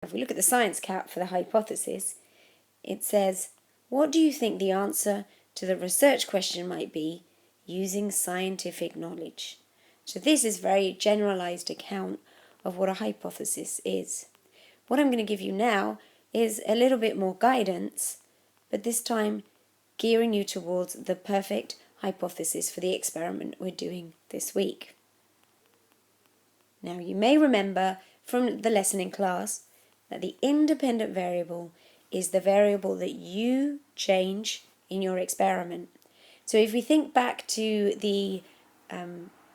If we look at the science cap for the hypothesis, it says, what do you think the answer to the research question might be using scientific knowledge? So this is a very generalized account of what a hypothesis is. What I'm going to give you now is a little bit more guidance, but this time gearing you towards the perfect hypothesis for the experiment we're doing this week. Now, you may remember from the lesson in class that the independent variable is the variable that you change in your experiment. So if we think back to the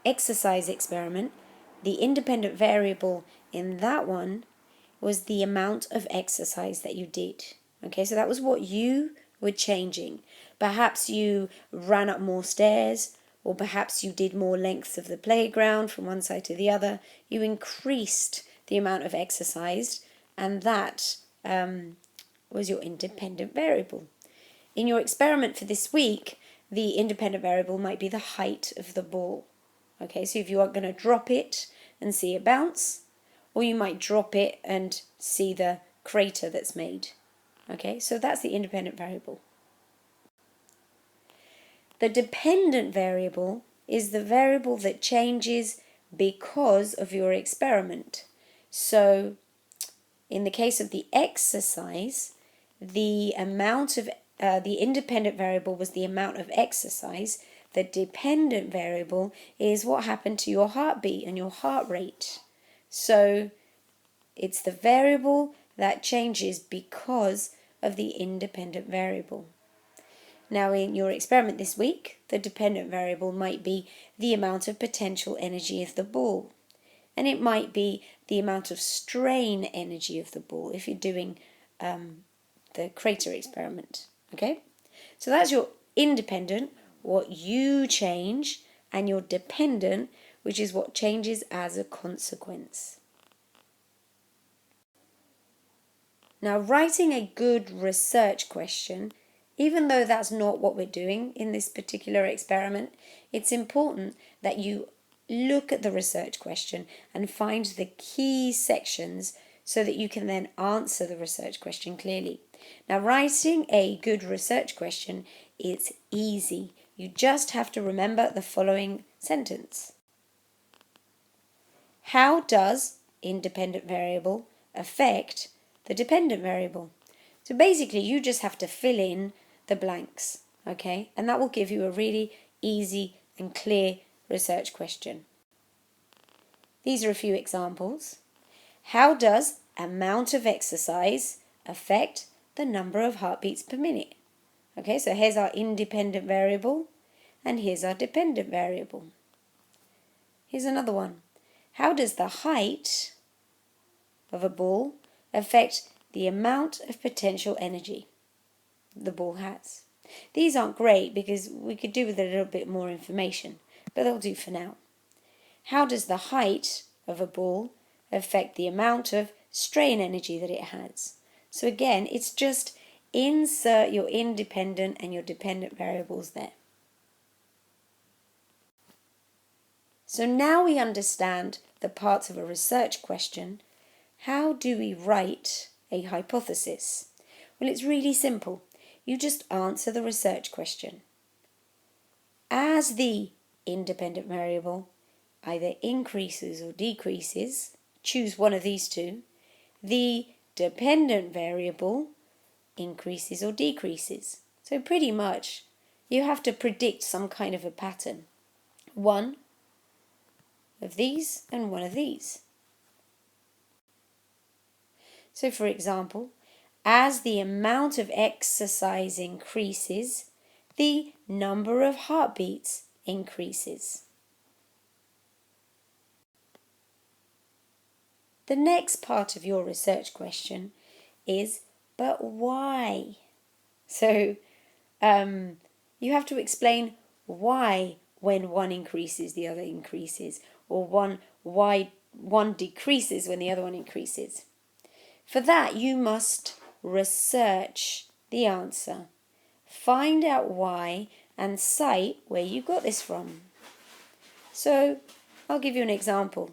exercise experiment, the independent variable in that one was the amount of exercise that you did. Okay, so that was what you were changing. Perhaps you ran up more stairs, or perhaps you did more lengths of the playground from one side to the other. You increased the amount of exercise, and that was your independent variable. In your experiment for this week, the independent variable might be the height of the ball. Okay, so if you are going to drop it and see it bounce, or you might drop it and see the crater that's made. Okay, so that's the independent variable. The dependent variable is the variable that changes because of your experiment. So in the case of the exercise, the amount of the independent variable was the amount of exercise. The dependent variable is what happened to your heartbeat and your heart rate. So it's the variable that changes because of the independent variable. Now, in your experiment this week, the dependent variable might be the amount of potential energy of the ball. And it might be the amount of strain energy of the ball if you're doing the crater experiment. Okay? So that's your independent, what you change, and your dependent, which is what changes as a consequence. Now, writing a good research question, even though that's not what we're doing in this particular experiment, it's important that you look at the research question and find the key sections so that you can then answer the research question clearly. Now, writing a good research question is easy. You just have to remember the following sentence. How does independent variable affect the dependent variable? So basically, you just have to fill in the blanks, okay? And that will give you a really easy and clear research question. These are a few examples. How does amount of exercise affect the number of heartbeats per minute? Okay, so here's our independent variable, and here's our dependent variable. Here's another one. How does the height of a ball affect the amount of potential energy the ball has? These aren't great because we could do with a little bit more information, but they'll do for now. How does the height of a ball affect the amount of strain energy that it has? So again, it's just insert your independent and your dependent variables there. So now we understand the parts of a research question. How do we write a hypothesis? Well, it's really simple. You just answer the research question. As the independent variable either increases or decreases, choose one of these two, the dependent variable increases or decreases. So pretty much you have to predict some kind of a pattern. One of these and one of these. So for example, as the amount of exercise increases, the number of heartbeats increases. The next part of your research question is, but why? So you have to explain why when one increases, the other increases, or why one decreases when the other one increases. For that, you must research the answer, find out why, and cite where you got this from. So I'll give you an example.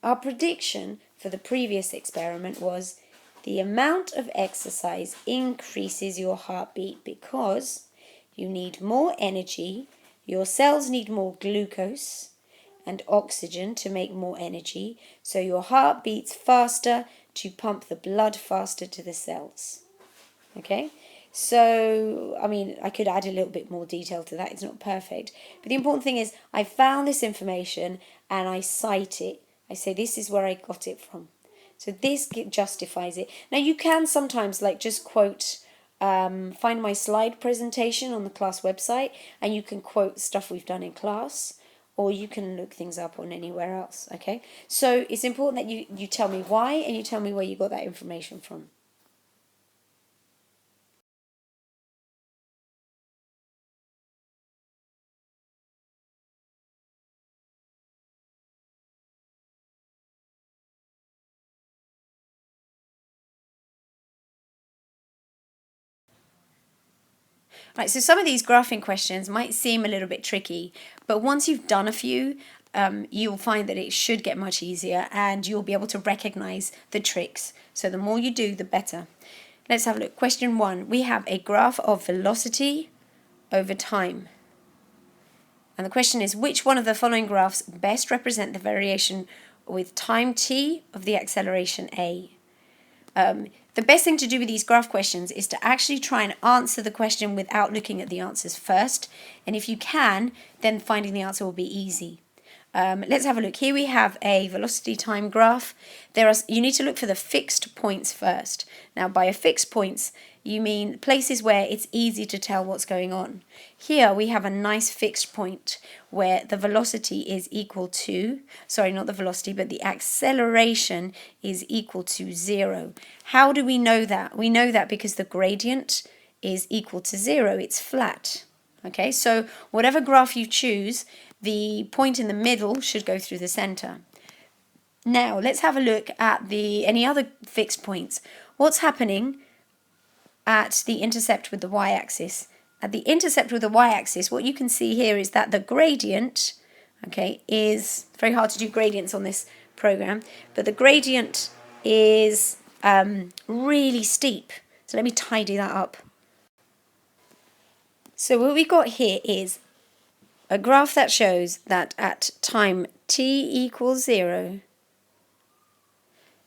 Our prediction for the previous experiment was the amount of exercise increases your heartbeat because you need more energy, your cells need more glucose and oxygen to make more energy, so your heart beats faster to pump the blood faster to the cells. Okay? So, I mean, I could add a little bit more detail to that. It's not perfect. But the important thing is I found this information and I cite it. I say this is where I got it from. So this justifies it. Now, you can sometimes like just quote, find my slide presentation on the class website and you can quote stuff we've done in class, or you can look things up on anywhere else, okay? So it's important that you tell me why and you tell me where you got that information from. Right, so some of these graphing questions might seem a little bit tricky, but once you've done a few, you'll find that it should get much easier and you'll be able to recognize the tricks. So the more you do, the better. Let's have a look. Question 1. We have a graph of velocity over time. And the question is, which one of the following graphs best represent the variation with time t of the acceleration a? The best thing to do with these graph questions is to actually try and answer the question without looking at the answers first. And if you can, then finding the answer will be easy. Let's have a look. Here we have a velocity time graph. You need to look for the fixed points first. Now, by a fixed points, you mean places where it's easy to tell what's going on. Here we have a nice fixed point where the velocity is equal to, sorry, not the velocity, but the acceleration is equal to 0. How do we know that? We know that because the gradient is equal to 0. It's flat. Okay, so whatever graph you choose, the point in the middle should go through the center. Now, let's have a look at any other fixed points. What's happening at the intercept with the y-axis? At the intercept with the y-axis, what you can see here is that the gradient, okay, is very hard to do gradients on this program, but the gradient is really steep. So let me tidy that up. So what we got here is a graph that shows that at time t equals 0,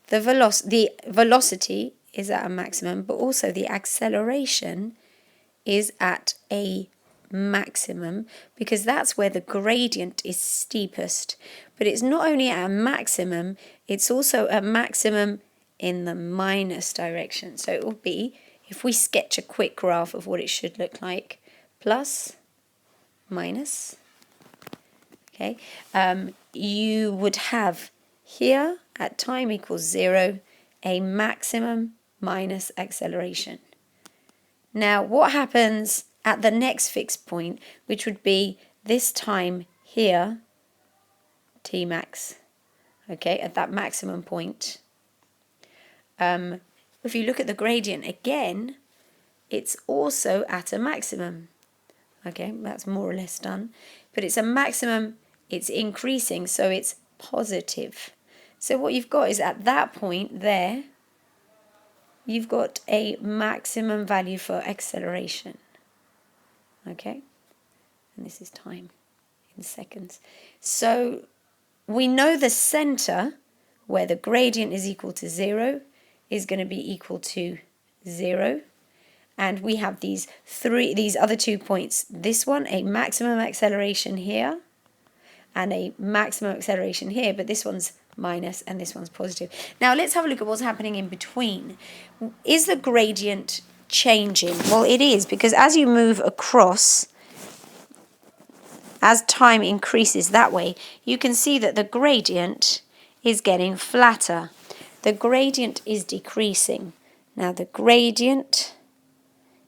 the velocity is at a maximum, but also the acceleration is at a maximum because that's where the gradient is steepest. But it's not only at a maximum, it's also a maximum in the minus direction. So it will be, if we sketch a quick graph of what it should look like, plus, minus, okay, you would have here at time equals 0 a maximum minus acceleration. Now what happens at the next fixed point, which would be this time here, t max, okay, at that maximum point. If you look at the gradient again, it's also at a maximum. Okay, that's more or less done. But it's a maximum, it's increasing, so it's positive. So what you've got is at that point there, you've got a maximum value for acceleration. Okay, and this is time in seconds. So we know the center, where the gradient is equal to 0, is going to be equal to 0. And we have these other 2 points. This one, a maximum acceleration here, and a maximum acceleration here, but this one's minus and this one's positive. Now let's have a look at what's happening in between. Is the gradient changing? Well, it is, because as you move across, as time increases that way, you can see that the gradient is getting flatter. The gradient is decreasing. Now the gradient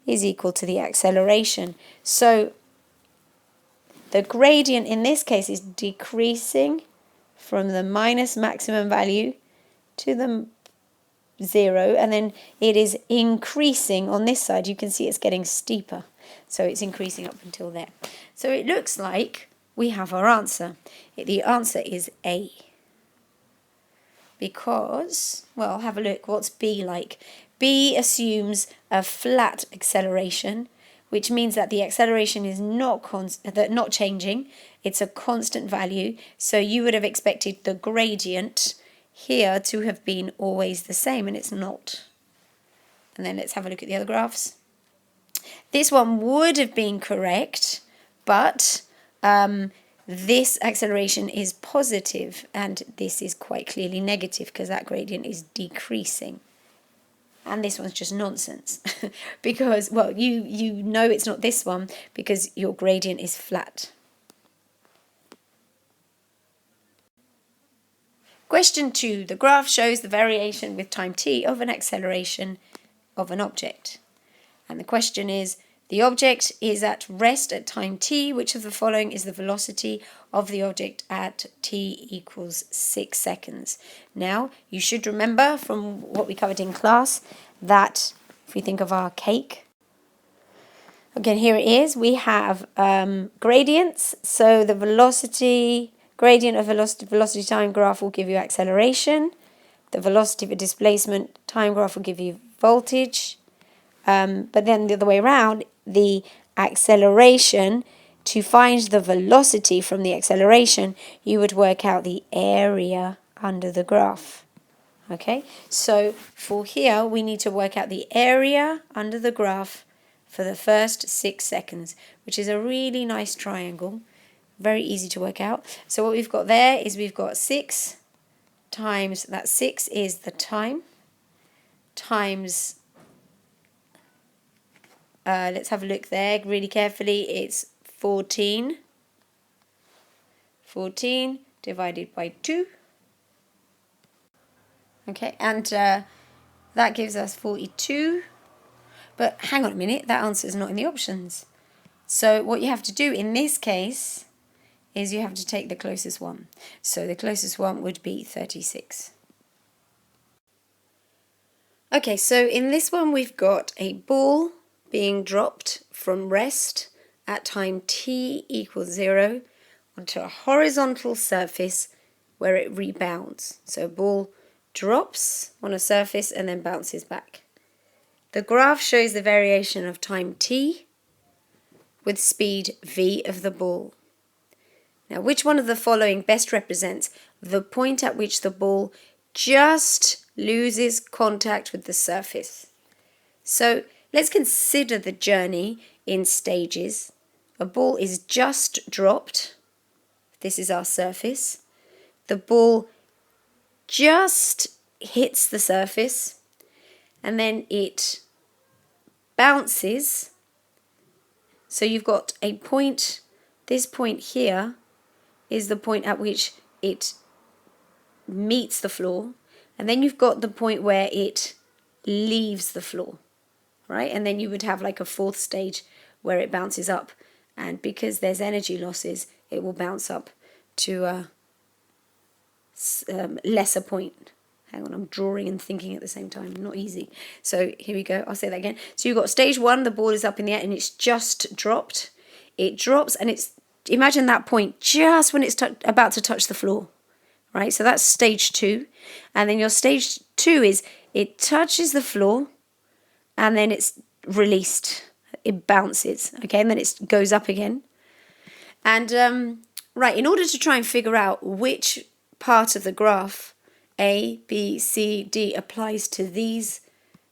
is equal to the acceleration. So the gradient in this case is decreasing from the minus maximum value to the 0, and then it is increasing on this side. You can see it's getting steeper. So it's increasing up until there. So it looks like we have our answer. The answer is A. because, well, have a look. What's B like? B assumes a flat acceleration, which means that the acceleration is not changing. It's a constant value. So you would have expected the gradient here to have been always the same, and it's not. And then let's have a look at the other graphs. This one would have been correct, but this acceleration is positive, and this is quite clearly negative because that gradient is decreasing. And this one's just nonsense because, well, you know it's not this one because your gradient is flat. Question 2. The graph shows the variation with time t of an acceleration of an object. And the question is, the object is at rest at time t. Which of the following is the velocity of the object at t equals 6 seconds? Now, you should remember from what we covered in class that if we think of our cake, again, here it is. We have gradients. So the gradient of velocity time graph will give you acceleration. The velocity of a displacement time graph will give you voltage. But then the other way around, the acceleration, to find the velocity from the acceleration, you would work out the area under the graph. Okay, so for here, we need to work out the area under the graph for the first 6 seconds, which is a really nice triangle. Very easy to work out. So what we've got there is we've got 6 times, that 6 is the time, times, let's have a look there really carefully, it's 14. 14 divided by 2. Okay, and that gives us 42. But hang on a minute, that answer is not in the options. So what you have to do in this case is you have to take the closest one. So the closest one would be 36. Okay, so in this one we've got a ball being dropped from rest at time t equals 0 onto a horizontal surface where it rebounds. So a ball drops on a surface and then bounces back. The graph shows the variation of time t with speed v of the ball. Now, which one of the following best represents the point at which the ball just loses contact with the surface? So let's consider the journey in stages. A ball is just dropped. This is our surface. The ball just hits the surface and then it bounces. So you've got a point, this point here is the point at which it meets the floor, and then you've got the point where it leaves the floor, right? And then you would have like a fourth stage where it bounces up, and because there's energy losses, it will bounce up to a lesser point. Hang on, I'm drawing and thinking at the same time. Not easy. So here we go. I'll say that again. So you've got stage 1, the ball is up in the air and it's just dropped. It drops and it's, imagine that point just when it's about to touch the floor, right? So that's stage 2. And then your stage 2 is it touches the floor and then it's released. It bounces, okay? And then it goes up again. And, right, in order to try and figure out which part of the graph A, B, C, D applies to these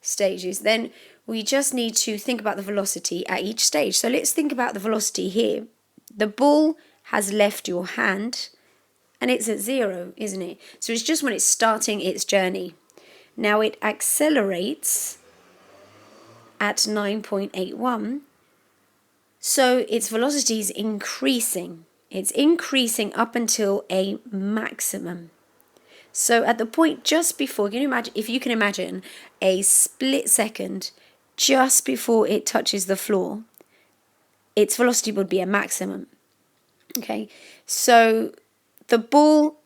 stages, then we just need to think about the velocity at each stage. So let's think about the velocity here. The ball has left your hand and it's at 0, isn't it? So it's just when it's starting its journey. Now it accelerates at 9.81, so its velocity is increasing. It's increasing up until a maximum. So at the point just before, if you can imagine a split second just before it touches the floor, its velocity would be a maximum. Okay, so the ball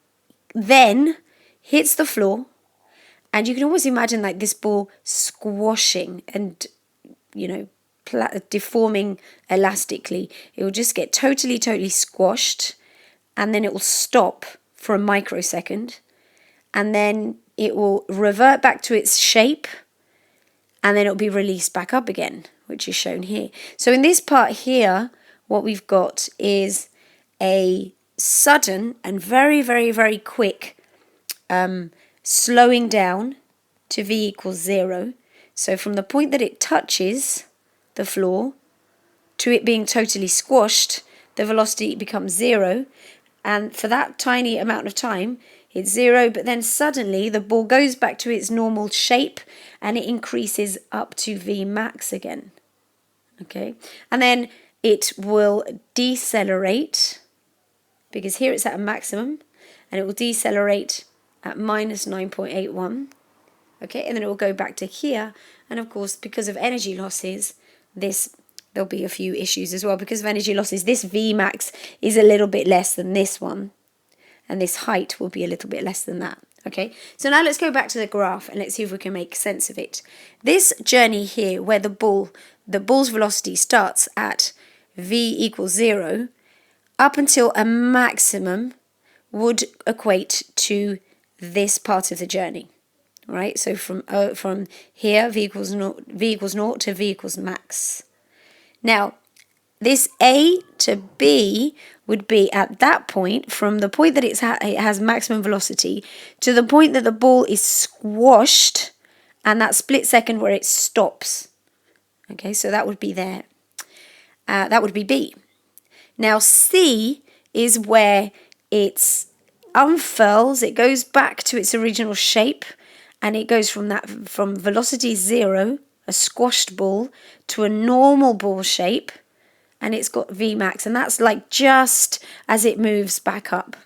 then hits the floor, and you can always imagine like this ball squashing and, deforming elastically. It will just get totally squashed, and then it will stop for a microsecond. and then it will revert back to its shape, and then it'll be released back up again, which is shown here. So in this part here, what we've got is a sudden and very, very, very quick slowing down to v equals 0. So from the point that it touches the floor to it being totally squashed, the velocity becomes 0. And for that tiny amount of time, it's 0, but then suddenly the ball goes back to its normal shape and it increases up to v max again. Okay, and then it will decelerate, because here it's at a maximum, and it will decelerate at minus 9.81. Okay, and then it will go back to here, and of course, because of energy losses, there'll be a few issues as well. Because of energy losses, this v max is a little bit less than this one, and this height will be a little bit less than that. Okay, so now let's go back to the graph and let's see if we can make sense of it. This journey here, where the ball's velocity starts at v equals 0, up until a maximum would equate to this part of the journey. Right, so from here, v equals 0 to v equals max. Now, this A to B would be at that point, from the point that it has maximum velocity to the point that the ball is squashed, and that split second where it stops. Okay, so that would be there. That would be B. Now, C is where it unfurls, it goes back to its original shape, and it goes from velocity 0, a squashed ball, to a normal ball shape, and it's got v max, and that's like just as it moves back up.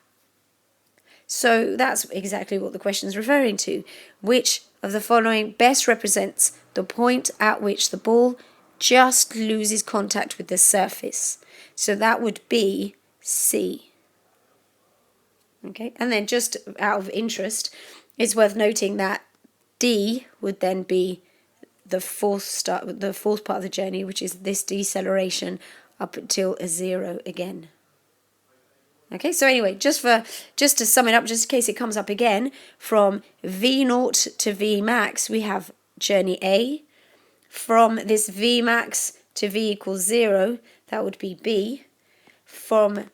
So that's exactly what the question is referring to. Which of the following best represents the point at which the ball just loses contact with the surface? So that would be C. Okay, and then just out of interest, it's worth noting that D would then be the fourth part of the journey, which is this deceleration up until a 0 again. Okay, so anyway, just to sum it up, just in case it comes up again, from v0 to v max, we have journey A. From this v max to v equals 0, that would be B. From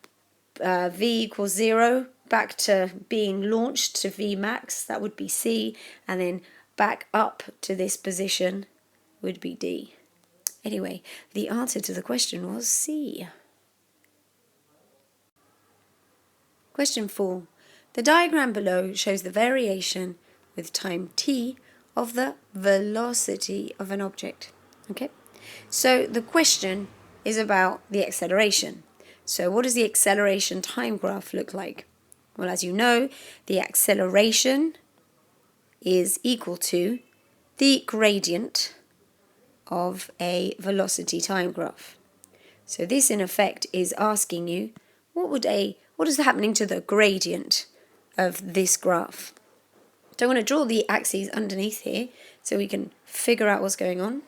v equals 0 back to being launched to v max, that would be C, and then back up to this position would be D. Anyway, the answer to the question was C. Question 4. The diagram below shows the variation with time t of the velocity of an object. Okay, so the question is about the acceleration. So what does the acceleration time graph look like? Well, as you know, the acceleration is equal to the gradient of a velocity time graph. So this in effect is asking you, what is happening to the gradient of this graph? So I'm going to draw the axes underneath here so we can figure out what's going on.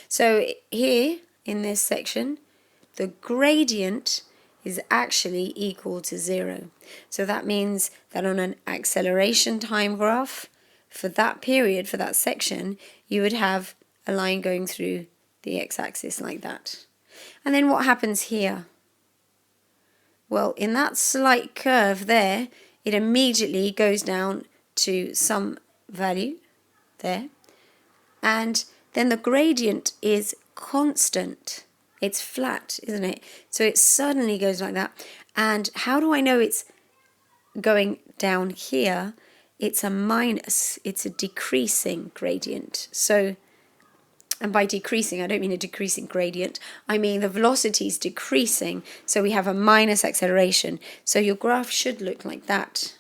So here in this section, the gradient is actually equal to 0. So that means that on an acceleration time graph, for that period, for that section, you would have a line going through the x-axis like that. And then what happens here? Well, in that slight curve there, it immediately goes down to some value there. And then the gradient is constant. It's flat, isn't it? So it suddenly goes like that. And how do I know it's going down here? It's a minus. It's a decreasing gradient. So, and by decreasing, I don't mean a decreasing gradient. I mean the velocity is decreasing. So we have a minus acceleration. So your graph should look like that.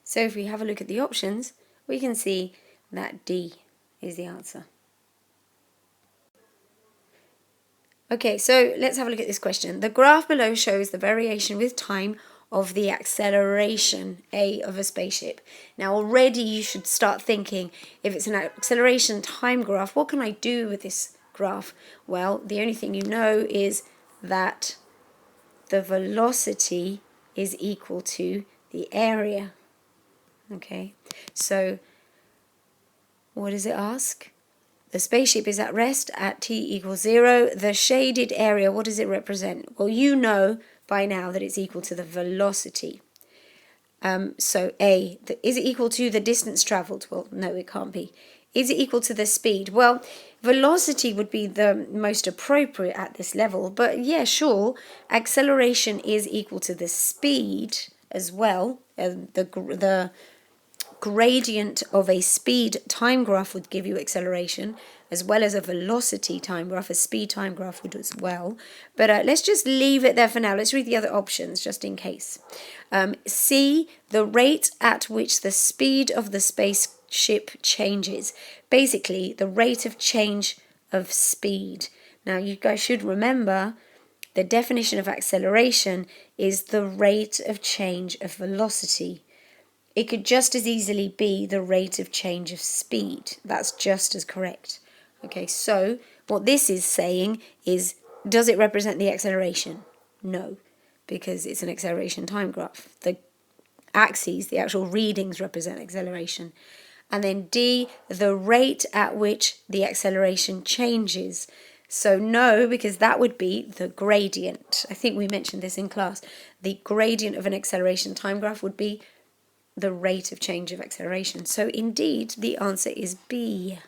So if we have a look at the options, we can see that D is the answer. Okay, so let's have a look at this question. The graph below shows the variation with time of the acceleration A of a spaceship. Now already you should start thinking, if it's an acceleration time graph, what can I do with this graph? Well, the only thing you know is that the velocity is equal to the area. Okay, so what does it ask? The spaceship is at rest at t equals 0. The shaded area, what does it represent? Well, you know by now that it's equal to the velocity. So A, is it equal to the distance travelled? Well, no, it can't be. Is it equal to the speed? Well, velocity would be the most appropriate at this level, but yeah, sure, acceleration is equal to the speed as well. The gradient of a speed time graph would give you acceleration, as well as a velocity time graph. A speed time graph would as well. But let's just leave it there for now. Let's read the other options just in case. C, the rate at which the speed of the spaceship changes. Basically, the rate of change of speed. Now, you guys should remember the definition of acceleration is the rate of change of velocity. It could just as easily be the rate of change of speed. That's just as correct. Okay, so what this is saying is, does it represent the acceleration? No, because it's an acceleration time graph. The axes, the actual readings, represent acceleration. And then D, the rate at which the acceleration changes. So no, because that would be the gradient. I think we mentioned this in class. The gradient of an acceleration time graph would be the rate of change of acceleration. So indeed, the answer is B.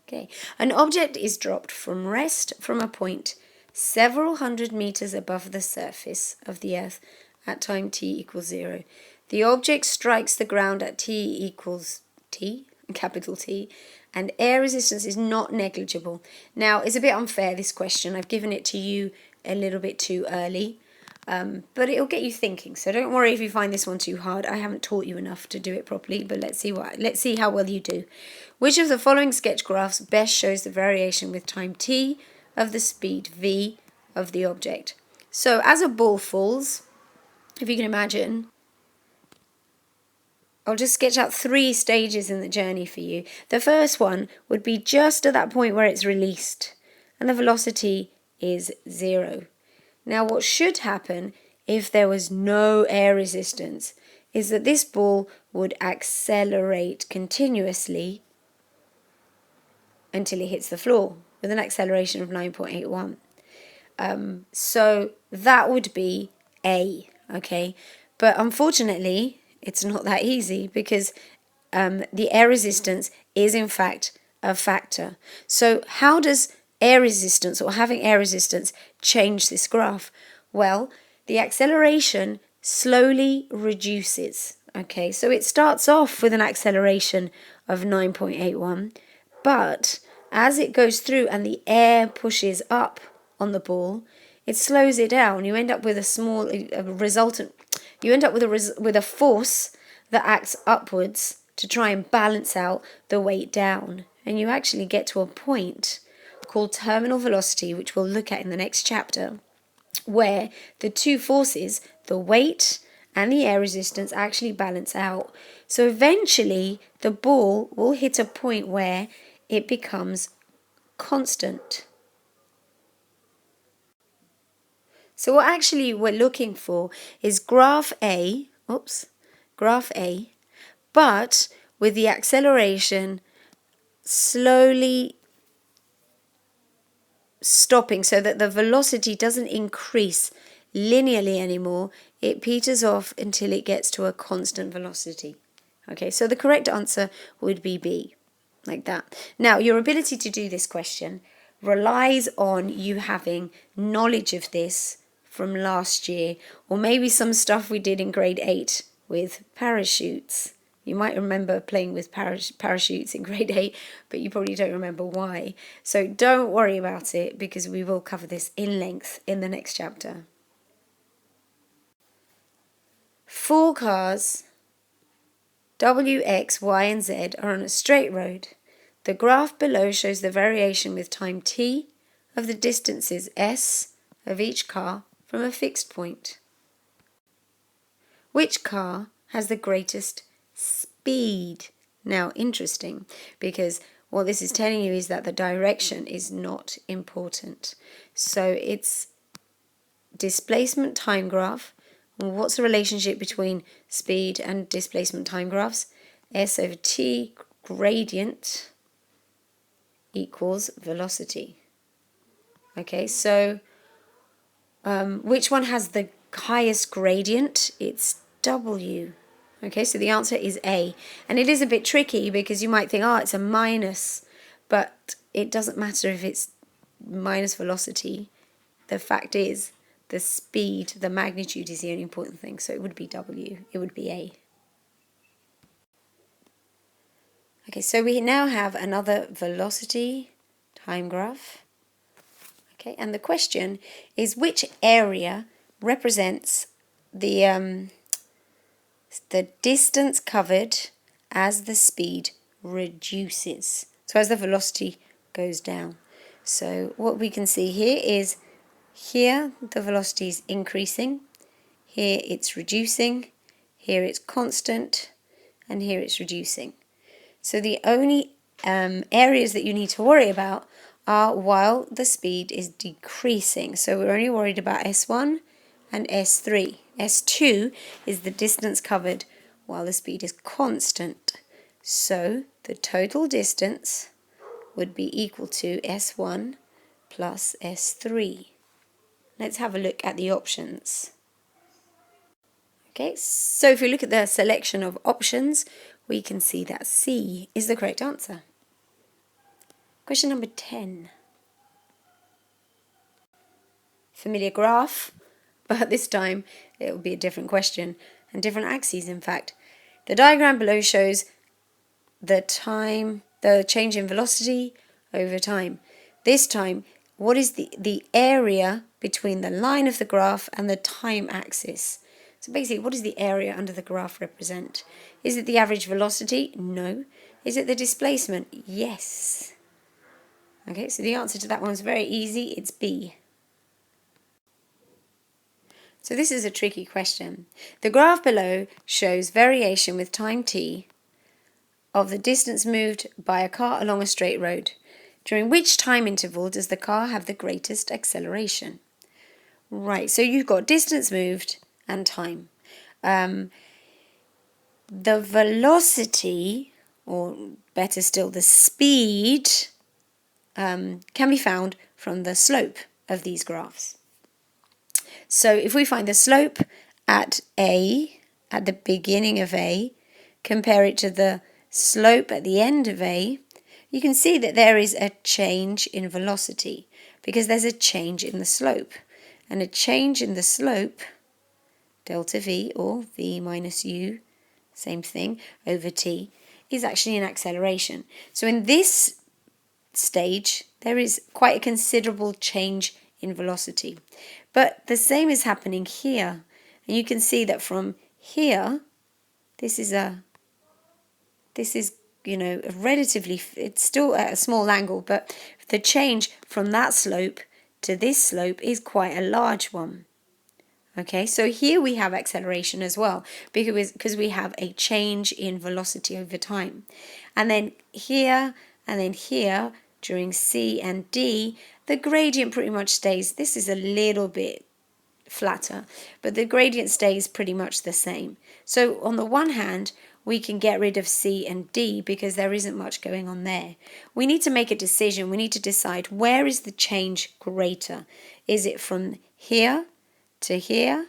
Okay, an object is dropped from rest from a point several hundred meters above the surface of the Earth at time t equals 0. The object strikes the ground at t equals t, capital T, and air resistance is not negligible. Now, it's a bit unfair, this question. I've given it to you a little bit too early. But it'll get you thinking, so don't worry if you find this one too hard. I haven't taught you enough to do it properly, but let's see how well you do. Which of the following sketch graphs best shows the variation with time t of the speed v of the object? So as a ball falls, if you can imagine, I'll just sketch out 3 stages in the journey for you. The first one would be just at that point where it's released, and the velocity is 0. Now, what should happen if there was no air resistance is that this ball would accelerate continuously until it hits the floor with an acceleration of 9.81. So that would be A, okay? But unfortunately, it's not that easy because the air resistance is in fact a factor. So how does air resistance or having air resistance change this graph? Well, the acceleration slowly reduces. Okay, so it starts off with an acceleration of 9.81, but as it goes through and the air pushes up on the ball, it slows it down. You end up with with a force that acts upwards to try and balance out the weight down, and you actually get to a point called terminal velocity, which we'll look at in the next chapter, where the two forces, the weight and the air resistance, actually balance out. So eventually the ball will hit a point where it becomes constant. So what actually we're looking for is graph A, but with the acceleration slowly stopping so that the velocity doesn't increase linearly anymore. It peters off until it gets to a constant velocity. Okay, so the correct answer would be B, like that. Now, your ability to do this question relies on you having knowledge of this from last year, or maybe some stuff we did in grade 8 with parachutes. You might remember playing with parachutes in grade 8, but you probably don't remember why. So don't worry about it, because we will cover this in length in the next chapter. 4 cars, W, X, Y, and Z, are on a straight road. The graph below shows the variation with time t of the distances S of each car from a fixed point. Which car has the greatest speed? Now, interesting, because what this is telling you is that the direction is not important. So it's displacement time graph. And what's the relationship between speed and displacement time graphs? S over t gradient equals velocity. Okay, so which one has the highest gradient? It's W. Okay, so the answer is A. And it is a bit tricky because you might think, oh, it's a minus, but it doesn't matter if it's minus velocity. The fact is, the speed, the magnitude is the only important thing. So it would be W. It would be A. Okay, so we now have another velocity time graph. Okay, and the question is which area represents the distance covered as the speed reduces. So as the velocity goes down. So what we can see here is here the velocity is increasing, here it's reducing, here it's constant, and here it's reducing. So the only areas that you need to worry about are while the speed is decreasing. So we're only worried about S1 and S3. S2 is the distance covered while the speed is constant. So the total distance would be equal to S1 plus S3. Let's have a look at the options. Okay, so if we look at the selection of options, we can see that C is the correct answer. Question number 10. Familiar graph, but this time it will be a different question and different axes, in fact. The diagram below shows the change in velocity over time. This time, what is the area between the line of the graph and the time axis? So basically, what does the area under the graph represent? Is it the average velocity? No. Is it the displacement? Yes. Okay, so the answer to that one's very easy. It's B. So this is a tricky question. The graph below shows variation with time t of the distance moved by a car along a straight road. During which time interval does the car have the greatest acceleration? Right, so you've got distance moved and time. The velocity, or better still, the speed, can be found from the slope of these graphs. So if we find the slope at A, at the beginning of A, compare it to the slope at the end of A, you can see that there is a change in velocity because there's a change in the slope. And a change in the slope, delta V or V minus U, same thing, over T, is actually an acceleration. So in this stage, there is quite a considerable change in velocity. But the same is happening here. And you can see that from here, this is relatively, it's still at a small angle, but the change from that slope to this slope is quite a large one. Okay, so here we have acceleration as well because we have a change in velocity over time. And then here during C and D, the gradient pretty much stays. This is a little bit flatter, but the gradient stays pretty much the same. So on the one hand, we can get rid of C and D because there isn't much going on there. We need to make a decision. We need to decide where is the change greater. Is it from here to here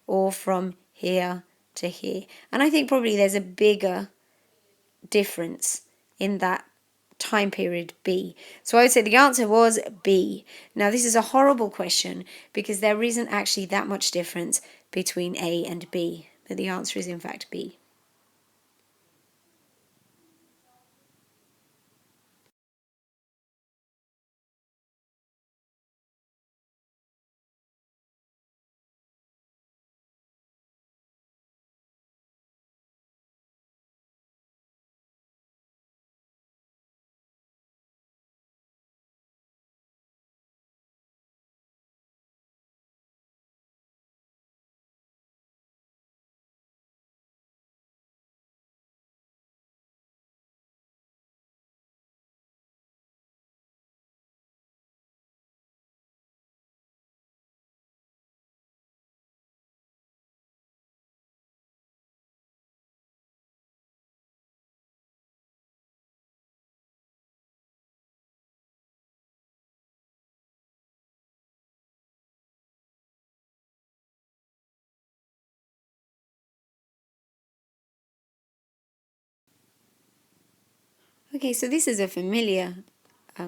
or from here to here? And I think probably there's a bigger difference in that time period B. So I would say the answer was B. Now this is a horrible question because there isn't actually that much difference between A and B, but the answer is in fact B. Okay, so this is a familiar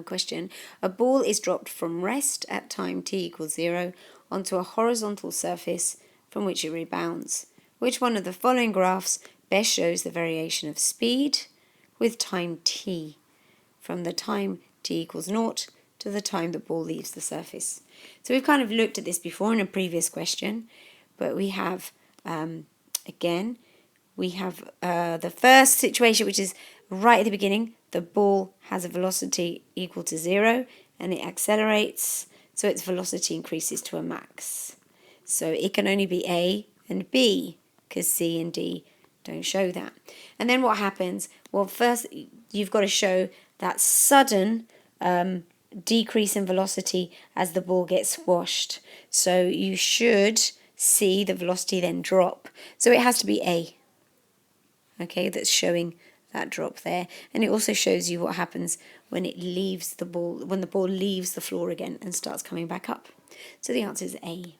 question. A ball is dropped from rest at time t equals 0 onto a horizontal surface from which it rebounds. Which one of the following graphs best shows the variation of speed with time t, from the time t equals 0 to the time the ball leaves the surface? So we've kind of looked at this before in a previous question, but we have, again, we have the first situation, which is right at the beginning. The ball has a velocity equal to 0 and it accelerates, so its velocity increases to a max. So it can only be A and B because C and D don't show that. And then what happens? Well, first you've got to show that sudden decrease in velocity as the ball gets squashed. So you should see the velocity then drop. So it has to be A. Okay, that's showing that drop there. And it also shows you what happens when it leaves the ball, when the ball leaves the floor again and starts coming back up. So the answer is A.